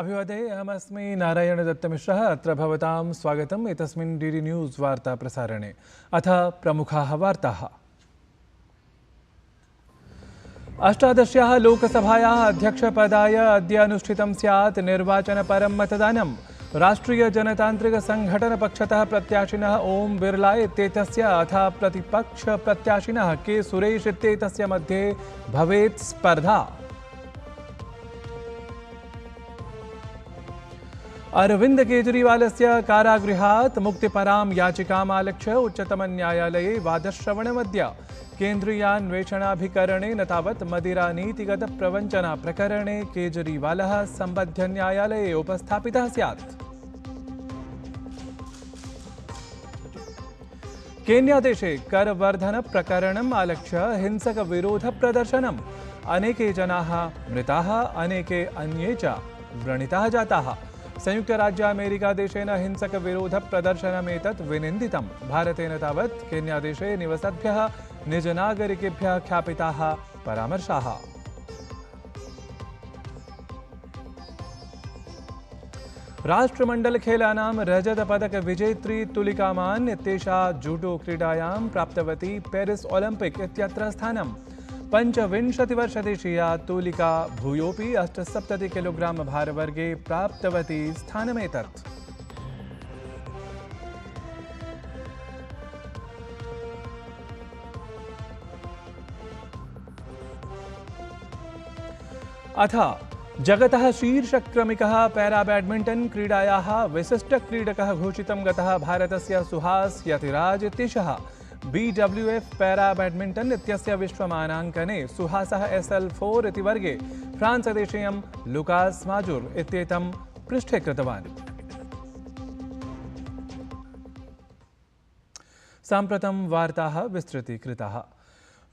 अभिवादे अहमस्मि नारायणदत्तमिश्रः। अत्र भवतां स्वागतम् एतस्मिन् डीडी न्यूज़ वार्ता प्रसारणे। अथ प्रमुखाः वार्ताः। अष्टादश्याः लोकसभायाः अध्यक्षपदाय अद्य अनुष्ठितं स्यात् निर्वाचनपरं मतदानं। राष्ट्रियजनतान्त्रिकसङ्घटनपक्षतः प्रत्याशिनः ओम बिरला इत्येतस्य अथ प्रतिपक्षप्रत्याशिनः के सुरेश इत्येतस्य मध्ये भवेत् स्पर्धा। अरविंद केजरीवालस्य कारागृहात् मुक्तिपरां याचिकाम् आलक्ष्य उच्चतमन्यायालये वादश्रवणमद्य। केन्द्रीयान्वेषणाभिकरणेन तावत् मदिरानीतिगत प्रवञ्चना प्रकरणे केजरीवालः सम्बद्ध न्यायालये उपस्थापितः स्यात्। केन्यादेशे करवर्धन प्रकरणम् आलक्ष्य हिंसक विरोध प्रदर्शनम्। अनेके जनाः मृताः, अनेके अन्ये च व्रणिताः जाताः। संयुक्त राज्य अमेरिका देशेन हिंसक विरोध प्रदर्शनमेतत् विनिन्दितं। भारतेन तावत् केन्यादेशे निवसद्भ्यः निजनागरिकेभ्यः ख्यापिताः परामर्शाः। राष्ट्रमण्डलखेलानां रजतपदक विजेत्री तुलिका मान इत्येषा जूडो क्रीडायां प्राप्तवती पेरिस ओलम्पिक इत्यत्र स्थानम्। 25-वर्षदेशीया तुलिका भूयोपि 78 किलोग्राम भारवर्गे प्राप्तवती स्थानमेतत्। अथ जगतः शीर्षक्रमिकः पैरा बैडमिंटन क्रीडायाः विशिष्टक्रीडकः घोषितं गतः भारतस्य सुहास यतिराज इत्येषः। BWF पैरा बैडमिंटन इत्यस्य विश्वमानाङ्कने सुहासः SL4 इति वर्गे फ्रांसदेशीयं लुकास माजुर इत्येतं पृष्ठे कृतवान्। साम्प्रतं वार्ताः विस्तृतीकृताः।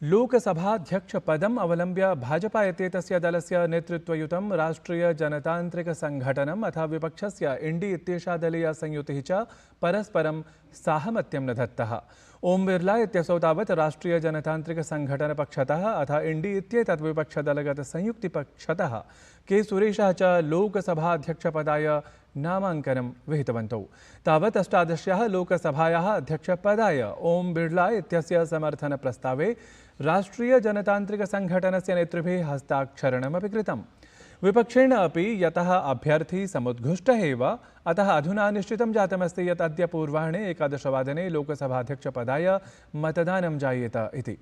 लोकसभाध्यक्षपदम् अवलम्ब्य भाजपा इत्येतस्य दलस्य नेतृत्वयुतं राष्ट्रियजनतान्त्रिकसङ्घटनम् अथ विपक्षस्य इण्डी इत्येषा दलीया संयुतिः च परस्परं साहमत्यं न दत्तः। ओम बिरला इत्यसौ तावत् राष्ट्रियजनतान्त्रिकसङ्घटनपक्षतः अथ इण्डी इत्येतत् विपक्षदलगतसंयुक्तिपक्षतः के सुरेशः च लोकसभाध्यक्षपदाय नामाङ्कनं विहितवन्तौ। तावत् अष्टादश्याः लोकसभायाः अध्यक्षपदाय ओम बिरला इत्यस्य समर्थनप्रस्तावे राष्ट्रियजनतान्त्रिकसङ्घटनस्य नेतृभिः हस्ताक्षरणमपि कृतम्। विपक्षेण अपि यतः अभ्यर्थी समुद्घुष्टः एव, अतः अधुना निश्चितं जातमस्ति यत् अद्य पूर्वाह्णे 11 वादने लोकसभाध्यक्षपदाय मतदानं जायेत इति।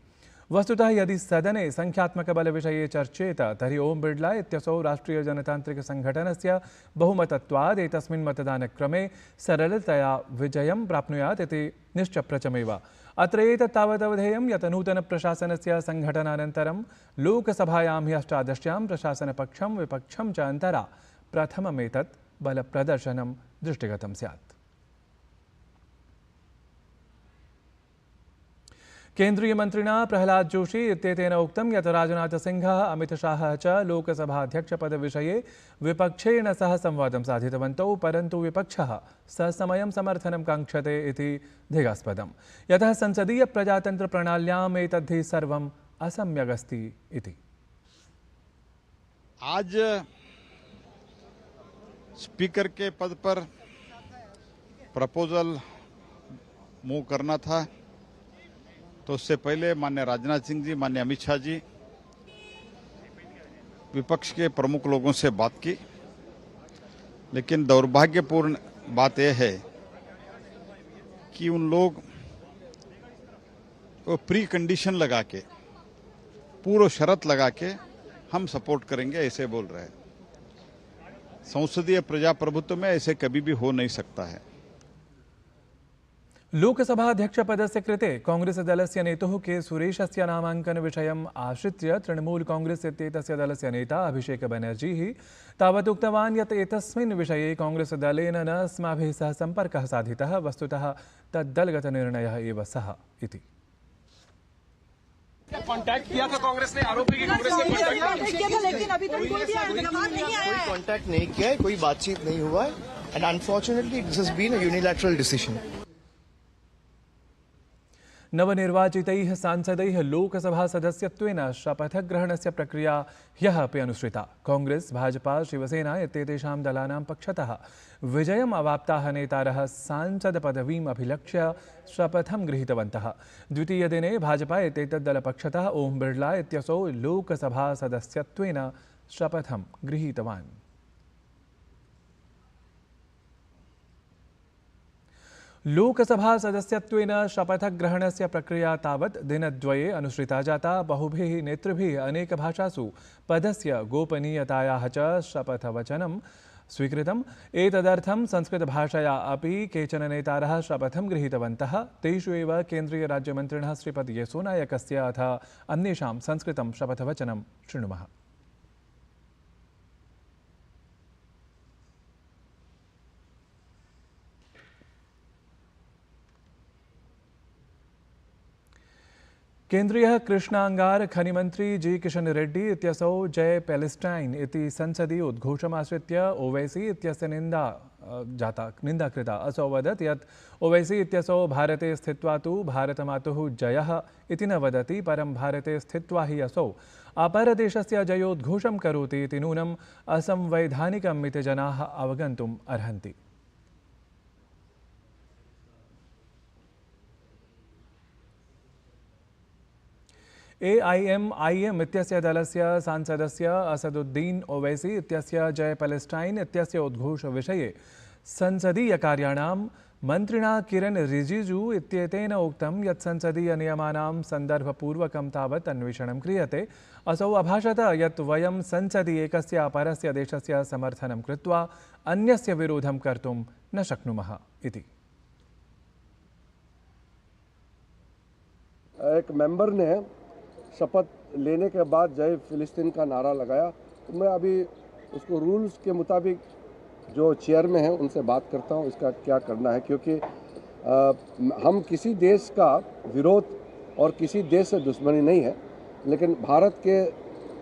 वस्तुतः यदि सदने संख्यात्मकबलविषये चर्चेत तर्हि ओम बिरला इत्यसौ राष्ट्रियजनतान्त्रिकसङ्घटनस्य बहुमतत्वात् एतस्मिन् मतदानक्रमे सरलतया विजयं प्राप्नुयात् इति निश्चप्रचमेव। अत्र एतत् तावत् अवधेयं यत् नूतनप्रशासनस्य सङ्घटनानन्तरं लोकसभायां हि अष्टादश्यां प्रशासनपक्षं विपक्षं च अन्तरा प्रथममेतत् बलप्रदर्शनं दृष्टिगतं स्यात्। केन्द्रीयमन्त्रिणा प्रहलाद जोशी इत्येतेन उक्तं यत् राजनाथसिंहः अमितशाहः च लोकसभाध्यक्षपदविषये विपक्षेण सह संवादं साधितवन्तौ, परन्तु विपक्षः ससमयं समर्थनं काङ्क्षते इति धिगास्पदं। यतः संसदीयप्रजातन्त्रप्रणाल्याम् एतद्धि सर्वम् असम्यगस्ति इति। आज स्पीकर के पद पर प्रपोजल मूव करना था, तो उससे पहले माननीय राजनाथ सिंह जी, माननीय अमित शाह जी विपक्ष के प्रमुख लोगों से बात की, लेकिन दुर्भाग्यपूर्ण बात यह है कि उन लोग वो प्री कंडीशन लगा के, पूर्व शर्त लगा के हम सपोर्ट करेंगे ऐसे बोल रहे हैं। संसदीय प्रजाप्रभुत्व में ऐसे कभी भी हो नहीं सकता है। लोकसभाध्यक्षपदस्य कृते कांग्रेसदलस्य नेतुः के सुरेशस्य नामाङ्कनविषयम् आश्रित्य तृणमूल कांग्रेस इत्येतस्य दलस्य नेता अभिषेक बनर्जीः तावत् उक्तवान् यत् एतस्मिन् विषये कांग्रेसदलेन न अस्माभिः सह सम्पर्कः साधितः, वस्तुतः तद्दलगतनिर्णयः एव सः इति। कांटेक्ट किया था कांग्रेस ने, आरोपी की कांग्रेस ने कांटेक्ट किया था, लेकिन अभी तक कोई कांटेक्ट नहीं किया है, कोई बातचीत नहीं हुआ है, and unfortunately this has been a unilateral decision. नवनिर्वाचितैः सांसदैः लोकसभासदस्यत्वेन शपथग्रहणस्य प्रक्रिया ह्यः अपि अनुसृता। कांग्रेस, भाजपा, शिवसेना इत्येतेषां दलानां पक्षतः विजयम् अवाप्ताः नेतारः सांसदपदवीम् अभिलक्ष्य शपथं गृहीतवन्तः। द्वितीयदिने भाजपा इत्येतद्दलपक्षतः ओम बिर्ला इत्यसौ लोकसभासदस्यत्वेन शपथं गृहीतवान्। लोकसभा सदस्यत्वेन शपथग्रहणस्य प्रक्रिया तावत् दिनद्वये अनुसृता जाता। बहुभिः नेतृभिः अनेकभाषासु पदस्य गोपनीयतायाः च शपथवचनं स्वीकृतम्। एतदर्थं संस्कृतभाषया अपि केचन नेतारः शपथं गृहीतवन्तः। तेषु एव केन्द्रीयराज्यमन्त्रिणः श्रीपद येसोनायकस्य अथ अन्येषां संस्कृतं शपथवचनं शृणुमः। केन्द्रीय कृष्णांगार खनिमंत्री जी किशन रेड्डी इत्यसौ जय पैलेस्टाइन इति संसदीय उद्घोषमाश्रित्य ओवैसी इत्यस्य निन्दा कृता। असौ अवदत् यत् ओवैसी इत्यसौ भारते स्थित्वा तु भारतमातुः जयः इति न वदति, परं भारते स्थित्वा हि असौ अपरदेशस्य जयोद्घोषं करोति इति नूनम् असंवैधानिकम् इति जनाः अवगन्तुम् अर्हन्ति। AIMIM इत्यस्य दलस्य सांसदस्य असदुद्दीन ओवैसी इत्यस्य जय पैलेस्टाइन इत्यस्य उद्घोषविषये संसदीयकार्याणां मन्त्रिणा किरण रिजिजू इत्येतेन उक्तं यत् संसदीयनियमानां सन्दर्भपूर्वकं तावत् अन्वेषणं क्रियते। असौ अभाषत यत् वयं संसदि एकस्य अपरस्य देशस्य समर्थनं कृत्वा अन्यस्य विरोधं कर्तुं न शक्नुमः इति। एक मेंबर ने शपथ लेने के बाद जय फिलिस्तीन का नारा लगाया, तो मैं अभी उसको रूल्स के मुताबिक जो चेयर में है उनसे बात करता हूँ इसका क्या करना है, क्योंकि हम किसी देश का विरोध और किसी देश से दुश्मनी नहीं है, लेकिन भारत के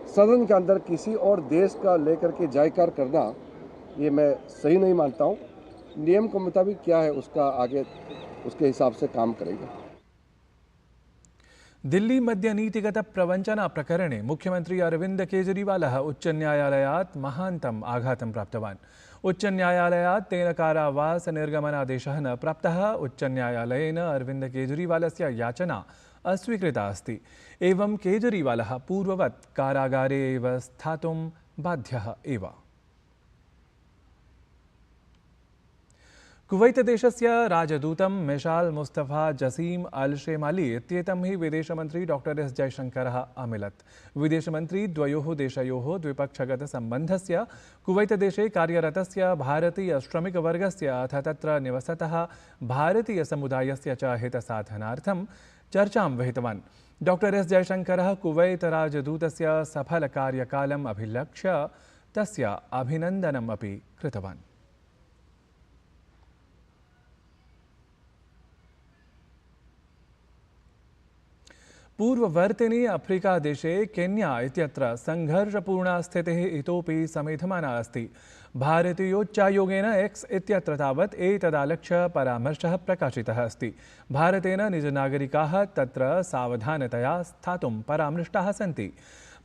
सदन के अंदर किसी और देश का लेकर के जयकार करना ये मैं सही नहीं मानता हूँ। नियम के मुताबिक क्या है उसका आगे उसके हिसाब से काम करेंगे। दिल्ली मद्य नीतिगत प्रवंचना प्रकरणे मुख्यमंत्री अरविंद केजरीवालः उच्च न्यायालयात् महान्तम् आघातं प्राप्तवान्। उच्च न्यायालयात् तेन कारावास निर्गमनादेशः न प्राप्तः। उच्च न्यायालयेन अरविंद केजरीवालस्य याचना अस्वीकृता अस्ति। एवं केजरीवालः पूर्ववत् कारागारे एव स्थातुं बाध्यः एव। कुवैत देशस्य राजदूतं मिशाल मुस्तफा जसीम अल शेमाली इत्येतं हि विदेशमन्त्री डॉक्टर एस जयशंकरः अमिलत्। विदेशमन्त्री द्वयोः देशयोः द्विपक्षगतसम्बन्धस्य, कुवैतदेशे कार्यरतस्य भारतीय श्रमिकवर्गस्य अथ तत्र निवसतः भारतीयसमुदायस्य च हितसाधनार्थं चर्चां विहितवान्। डॉक्टर एस जयशंकरः कुवैत राजदूतस्य सफलकार्यकालम् अभिलक्ष्य तस्य अभिनन्दनम् अपि कृतवान्। पूर्ववर्तिनि अफ्रीकादेशे केन्या इत्यत्र संघर्षपूर्णा स्थितिः इतोपि समेधमाना अस्ति। भारतीयोच्चायोगेन एक्स इत्यत्र तावत् एतदालक्ष्य परामर्शः प्रकाशितः अस्ति। भारतेन निजनागरिकाः तत्र सावधानतया स्थातुं परामृष्टाः सन्ति।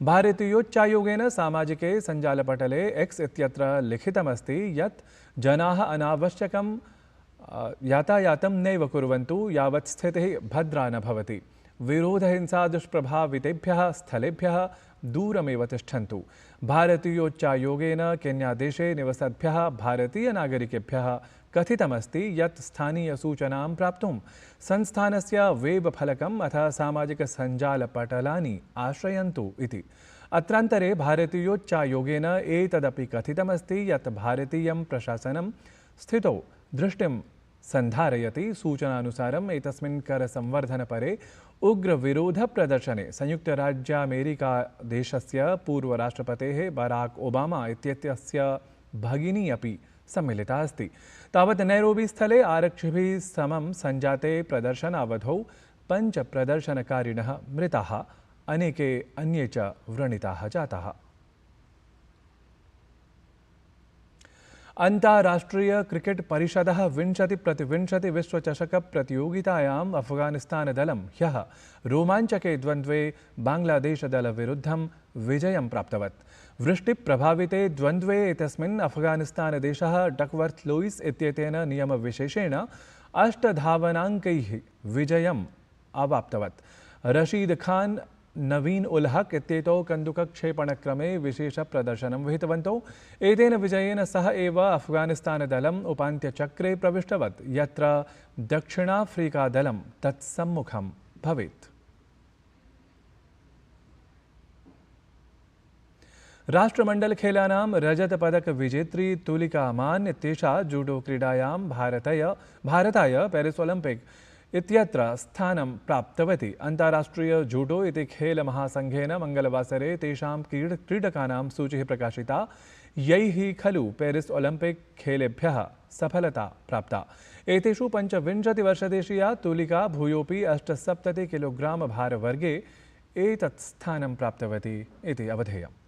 भारतीयोच्चायोगेन सामाजिके सञ्जालपटले एक्स इत्यत्र लिखितमस्ति यत् जनाः अनावश्यकं यातायातं नैव कुर्वन्तु यावत् स्थितिः भद्रा न भवति। विरोधहिंसा दुष्प्रभावितेभ्यः स्थलेभ्यः दूरमेव तिष्ठन्तु। भारतीयोच्चायोगेन केन्यादेशे निवसद्भ्यः भारतीयनागरिकेभ्यः कथितमस्ति यत् स्थानीयसूचनां प्राप्तुं संस्थानस्य वेबफलकम् अथ सामाजिकसञ्जालपटलानि आश्रयन्तु इति। अत्रान्तरे भारतीयोच्चायोगेन एतदपि कथितमस्ति यत् भारतीयं प्रशासनं स्थितौ दृष्टिं सन्धारयति। सूचनानुसारम् एतस्मिन् करसंवर्धनपरे उग्रविरोधप्रदर्शने संयुक्तराज्यामेरिकादेशस्य पूर्वराष्ट्रपतेः बराक ओबामा इत्यस्य भगिनी अपि सम्मिलिता अस्ति। तावत् नैरोबी-स्थले आरक्षिभिः समं सञ्जाते प्रदर्शनावधौ 5 प्रदर्शनकारिणः मृताः, अनेके अन्ये च व्रणिताः जाताः। अन्ताराष्ट्रीय क्रिकेट परिषदः 20-20 विश्वचषक प्रतियोगितायाम् अफगानिस्तानदलं ह्यः रोमाञ्चके द्वन्द्वे बाङ्ग्लादेशदलविरुद्धं विजयं प्राप्तवत्। वृष्टिप्रभाविते द्वन्द्वे एतस्मिन् अफगानिस्तानदेशः डकवर्थ लुईस् इत्येतेन नियमविशेषेण 8 धावनाङ्कैः विजयम् अवाप्तवत्। रशीद खान नवीन उल हक इत्येतौ कन्दुकक्षेपणक्रमे विशेषप्रदर्शनं विहितवन्तौ। एतेन विजयेन सह एव अफगानिस्तानदलम् उपान्त्यचक्रे प्रविष्टवत्, यत्र दक्षिणाफ्रीकादलं तत्सम्मुखं भवेत्। राष्ट्रमण्डलखेलानां रजतपदकविजेत्री तुलिका मान इत्येषा जूडो क्रीडायां भारताय पेरिस् ओलम्पिक् इत्यत्र स्थानं प्राप्तवती। अन्ताराष्ट्रीय जूडो इति खेलमहासङ्घेन मङ्गलवासरे तेषां क्रीडकानां सूचिः प्रकाशिता, यैः खलु पेरिस् ओलम्पिक् खेलेभ्यः सफलता प्राप्ता। एतेषु 25 वर्षदेशीया तुलिका भूयोपि 78 किलोग्राम भारवर्गे एतत् स्थानं प्राप्तवती इति अवधेयम्।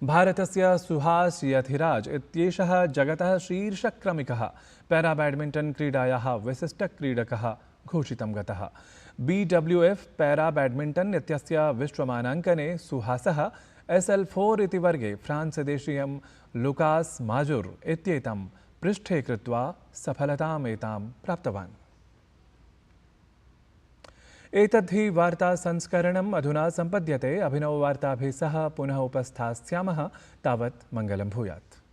भारतस्य सुहास यथिराज इत्येषः जगतः शीर्षक्रमिकः पैराबैडमिण्टन् क्रीडायाः विशिष्टक्रीडकः घोषितं गतः। BWF पैराबैडमिण्टन् इत्यस्य विश्वमानाङ्कने सुहासः SL4 इति वर्गे फ्रान्सदेशीयं लुकास् माजुर् इत्येतं पृष्ठे कृत्वा सफलतामेतां प्राप्तवान्। एतद्धि वार्ता संस्करणम् अधुना सम्पद्यते। अभिनववार्ताभिः सह पुनः उपस्थास्यामः। तावत् मङ्गलं भूयात्।